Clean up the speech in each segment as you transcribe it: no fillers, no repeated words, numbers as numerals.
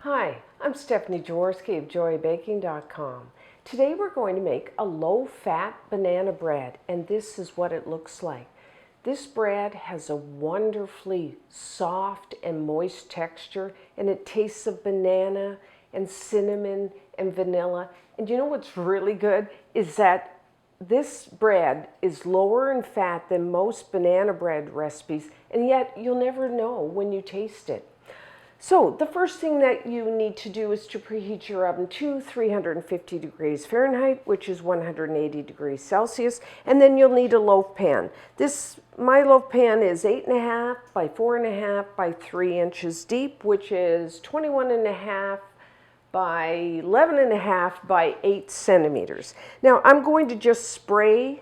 Hi, I'm Stephanie Jaworski of joybaking.com. Today we're going to make a low-fat banana bread, and this is what it looks like. This bread has a wonderfully soft and moist texture, and it tastes of banana and cinnamon and vanilla. And you know what's really good is that this bread is lower in fat than most banana bread recipes, and yet you'll never know when you taste it. So the first thing that you need to do is to preheat your oven to 350 degrees Fahrenheit, which is 180 degrees Celsius, and then you'll need a loaf pan. My loaf pan is 8.5 by 4.5 by 3 inches deep, which is 21.5 by 11.5 by 8 centimeters. Now I'm going to just spray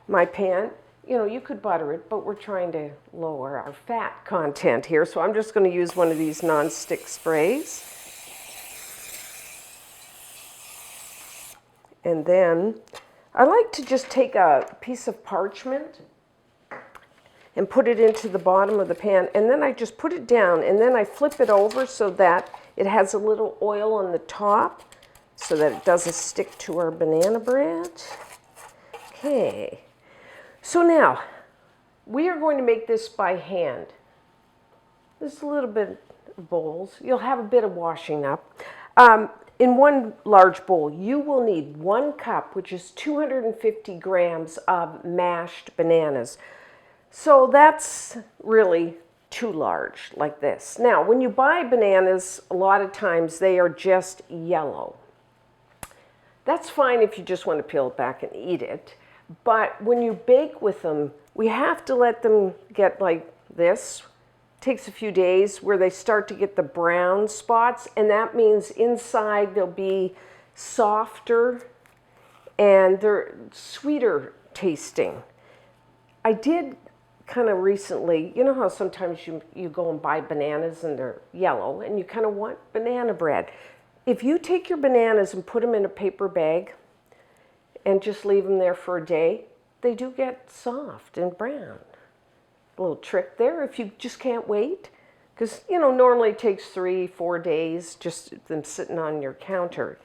my pan. You know, you could butter it, but we're trying to lower our fat content here, so I'm just going to use one of these non-stick sprays. And then I like to just take a piece of parchment and put it into the bottom of the pan, and then I just put it down, and then I flip it over so that it has a little oil on the top so that it doesn't stick to our banana bread. Okay. So now, we are going to make this by hand. There's a little bit of bowls. You'll have a bit of washing up. In one large bowl, you will need 1 cup, which is 250 grams of mashed bananas. So that's really too large, like this. Now, when you buy bananas, a lot of times they are just yellow. That's fine if you just want to peel it back and eat it. But when you bake with them, we have to let them get like this. It takes a few days where they start to get the brown spots, and that means inside they'll be softer and they're sweeter tasting. I did kind of recently, you know how sometimes you go and buy bananas and they're yellow and you kind of want banana bread. If you take your bananas and put them in a paper bag and just leave them there for a day, they do get soft and brown. A little trick there if you just can't wait, because you know normally it takes 3-4 days just them sitting on your counter.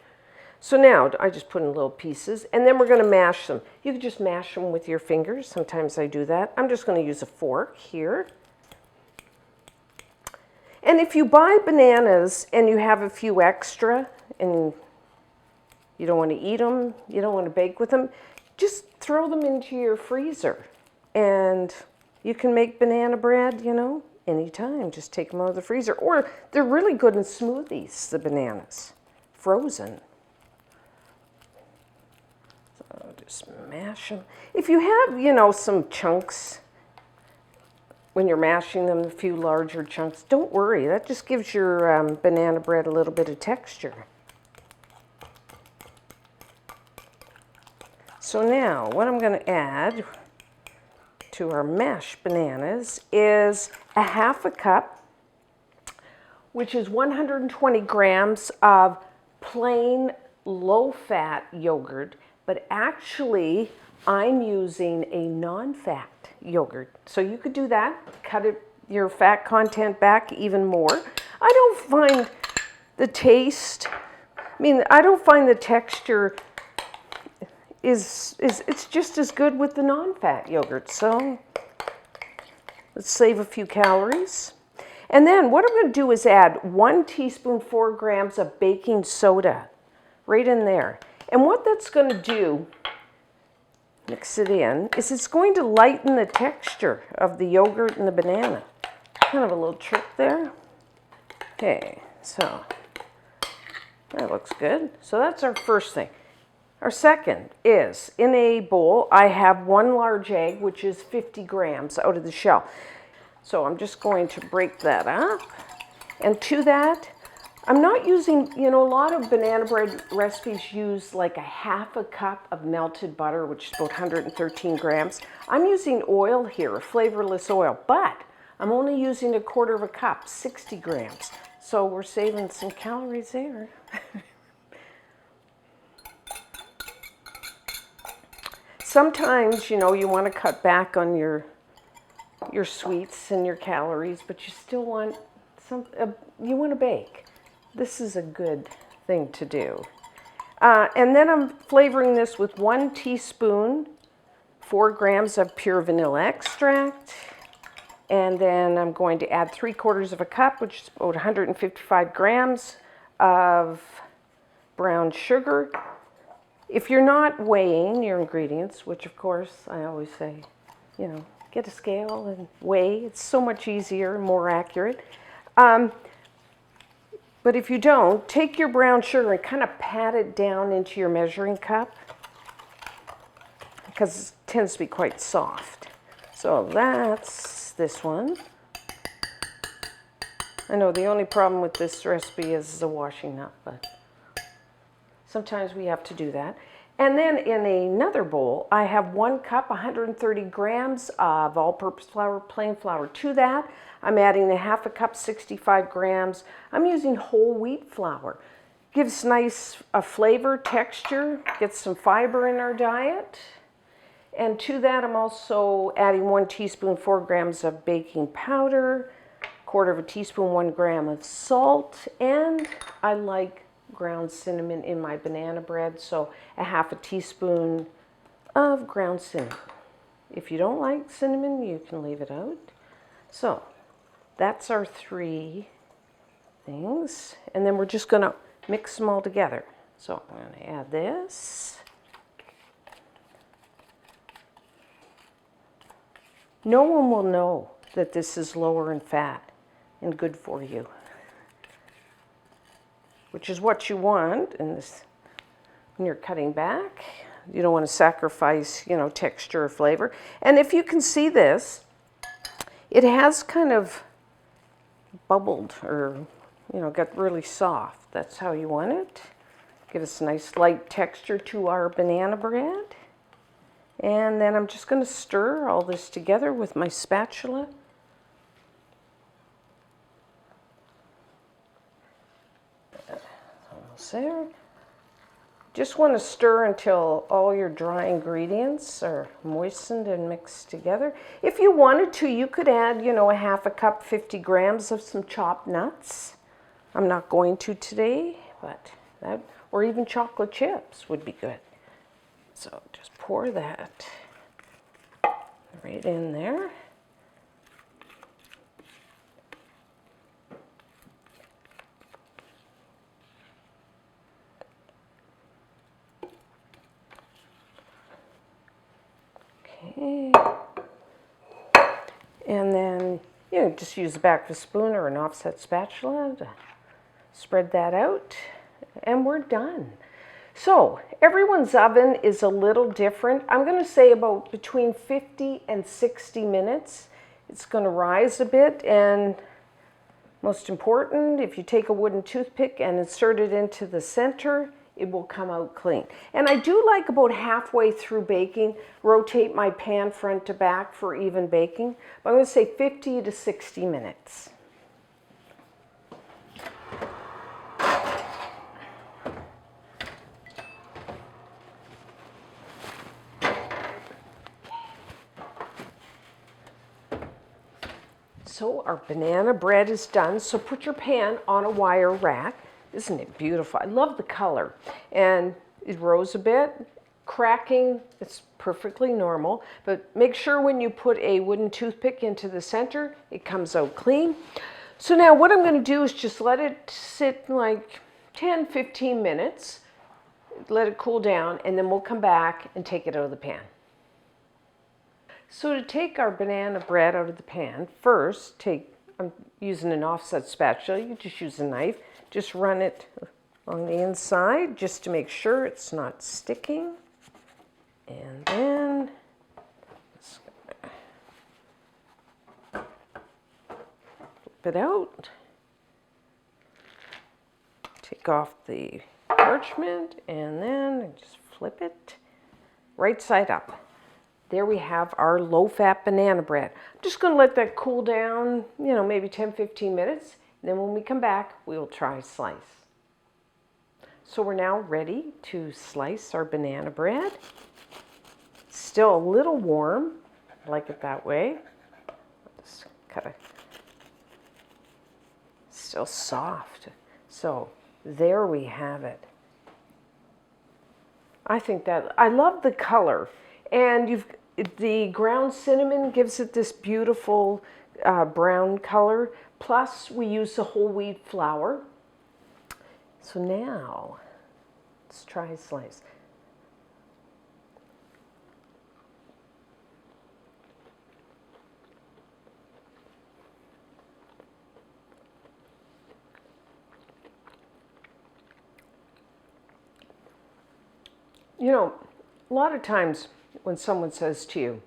So now I just put in little pieces, and then we're going to mash them. You can just mash them with your fingers. Sometimes I do that. I'm just going to use a fork here. And if you buy bananas and you have a few extra and you don't want to eat them, you don't want to bake with them, just throw them into your freezer. And you can make banana bread, you know, anytime. Just take them out of the freezer. Or they're really good in smoothies, the bananas, frozen. So just mash them. If you have, you know, some chunks, when you're mashing them, a few larger chunks, don't worry. That just gives your banana bread a little bit of texture. So now what I'm going to add to our mashed bananas is a 1/2 cup, which is 120 grams of plain low-fat yogurt, but actually I'm using a non-fat yogurt. So you could do that, cut your fat content back even more. I don't find the taste, I don't find the texture it's just as good with the non-fat yogurt. So let's save a few calories. And then what I'm going to do is add 1 teaspoon, 4 grams of baking soda right in there. And what that's going to do, mix it in, is it's going to lighten the texture of the yogurt and the banana. Kind of a little trick there. Okay, so that looks good. So that's our first thing. Our second is, in a bowl, I have 1 large egg, which is 50 grams out of the shell. So I'm just going to break that up. And to that, I'm not using, you know, a lot of banana bread recipes use like a 1/2 cup of melted butter, which is about 113 grams. I'm using oil here, a flavorless oil, but I'm only using 1/4 cup, 60 grams. So we're saving some calories there. Sometimes, you know, you want to cut back on your sweets and your calories, but you still want you want to bake. this is a good thing to do. And then I'm flavoring this with 1 teaspoon, 4 grams of pure vanilla extract. And then I'm going to add 3/4 of a cup, which is about 155 grams of brown sugar. If you're not weighing your ingredients, which of course I always say, you know, get a scale and weigh. It's so much easier and more accurate. But if you don't, take your brown sugar and kind of pat it down into your measuring cup because it tends to be quite soft. So that's this one. I know the only problem with this recipe is the washing up, but sometimes we have to do that. And then in another bowl, I have 1 cup, 130 grams of all-purpose flour, plain flour. To that, I'm adding a 1/2 cup, 65 grams. I'm using whole wheat flour. Gives nice flavor, texture, gets some fiber in our diet. And to that, I'm also adding 1 teaspoon, 4 grams of baking powder, 1/4 teaspoon, 1 gram of salt, and I like ground cinnamon in my banana bread, so a 1/2 teaspoon of ground cinnamon. If you don't like cinnamon, you can leave it out. So that's our 3 things, and then we're just going to mix them all together. So I'm going to add this. No one will know that this is lower in fat and good for you, which is what you want in this when you're cutting back. You don't want to sacrifice, you know, texture or flavor. And if you can see this, it has kind of bubbled or, you know, got really soft. That's how you want it. Give us a nice light texture to our banana bread. And then I'm just going to stir all this together with my spatula. Almost there. Just want to stir until all your dry ingredients are moistened and mixed together. If you wanted to, you could add, you know, a 1/2 cup, 50 grams of some chopped nuts. I'm not going to today, but that, or even chocolate chips would be good. So just pour that right in there. Okay. And then, you know, just use the back of a spoon or an offset spatula to spread that out, and we're done. So everyone's oven is a little different. I'm going to say about between 50 and 60 minutes. It's going to rise a bit, and most important, if you take a wooden toothpick and insert it into the center, it will come out clean. And I do like about halfway through baking, rotate my pan front to back for even baking. But I'm going to say 50 to 60 minutes. So our banana bread is done. So put your pan on a wire rack. Isn't it beautiful? I love the color. And it rose a bit. Cracking, it's perfectly normal. But make sure when you put a wooden toothpick into the center, it comes out clean. So now what I'm going to do is just let it sit like 10, 15 minutes. Let it cool down, and then we'll come back and take it out of the pan. So to take our banana bread out of the pan, first I'm using an offset spatula. You just use a knife. Just run it on the inside just to make sure it's not sticking. And then flip it out. Take off the parchment, and then just flip it right side up. There we have our low-fat banana bread. I'm just going to let that cool down, you know, maybe 10, 15 minutes. And then when we come back, we will try slice. So we're now ready to slice our banana bread. Still a little warm. I like it that way. Just cut it. Still soft. So there we have it. I think that, I love the color. And the ground cinnamon gives it this beautiful brown color. Plus we use the whole wheat flour. So now, let's try a slice. You know, a lot of times when someone says to you,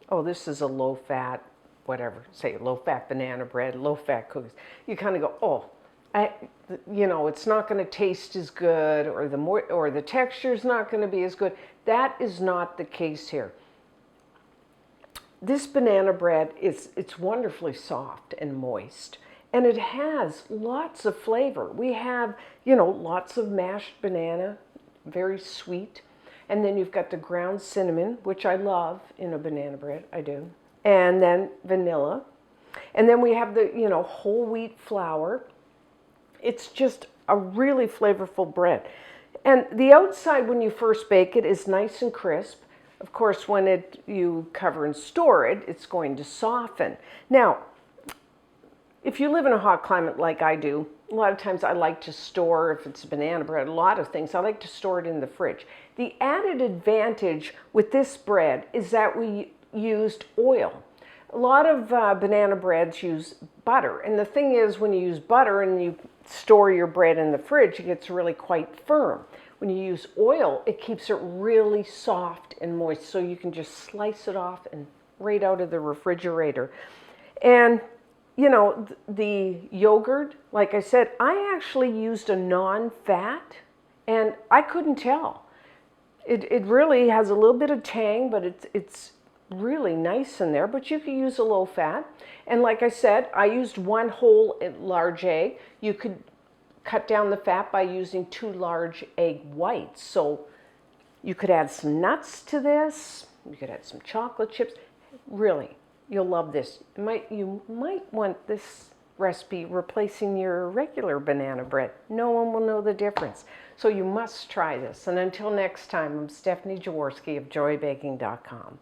oh, this is a low-fat, whatever, say low-fat banana bread, low-fat cookies, you kind of go, oh, it's not going to taste as good, or the texture is not going to be as good. That is not the case here. This banana bread it's wonderfully soft and moist, and it has lots of flavor. We have, lots of mashed banana, very sweet. And then you've got the ground cinnamon, which I love in a banana bread, I do. And then vanilla. And then we have the, whole wheat flour. It's just a really flavorful bread. And the outside, when you first bake it, is nice and crisp. Of course, when you cover and store it, it's going to soften. Now, if you live in a hot climate like I do, a lot of times I like to store, if it's banana bread, a lot of things, I like to store it in the fridge. The added advantage with this bread is that we used oil. A lot of banana breads use butter. And the thing is, when you use butter and you store your bread in the fridge, it gets really quite firm. When you use oil, it keeps it really soft and moist, so you can just slice it off and right out of the refrigerator. And the yogurt, like I said, I actually used a non-fat, and I couldn't tell. It really has a little bit of tang, but it's really nice in there. But you could use a low fat. And like I said, I used 1 whole large egg. You could cut down the fat by using 2 large egg whites. So you could add some nuts to this. You could add some chocolate chips. Really. You'll love this. You might want this recipe replacing your regular banana bread. No one will know the difference. So you must try this. And until next time, I'm Stephanie Jaworski of joybaking.com.